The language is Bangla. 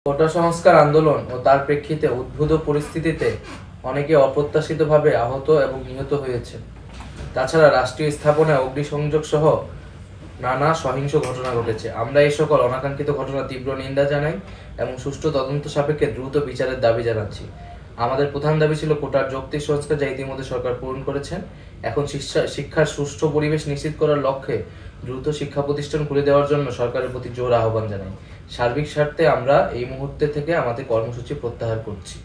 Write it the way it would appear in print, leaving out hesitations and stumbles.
কোটা সংস্কার আন্দোলন ও তার প্রেক্ষিতে উদ্ভূত পরিস্থিতিতে অনেকে অপ্রত্যাশিতভাবে আহত এবং নিহত হয়েছে। তাছাড়া রাষ্ট্রীয় স্থাপনায় অগ্নিসংযোগ সহ নানা সহিংস ঘটনা ঘটেছে। আমরা এই সকল অনাকাঙ্ক্ষিত ঘটনার তীব্র নিন্দা জানাই এবং সুষ্ঠু তদন্ত সাপেক্ষে দ্রুত বিচারের দাবি জানাচ্ছি। আমাদের প্রধান দাবি ছিল কোটার যৌক্তিক সংস্কার, যা ইতিমধ্যে সরকার পূরণ করেছেন। এখন শিক্ষার সুষ্ঠু পরিবেশ নিশ্চিত করার লক্ষ্যে দ্রুত শিক্ষা প্রতিষ্ঠান খুলে দেওয়ার জন্য সরকারের প্রতি জোর আহ্বান জানাই। সার্বিক স্বার্থে আমরা এই মুহূর্তে থেকে আমাদের কর্মসূচি প্রত্যাহার করছি।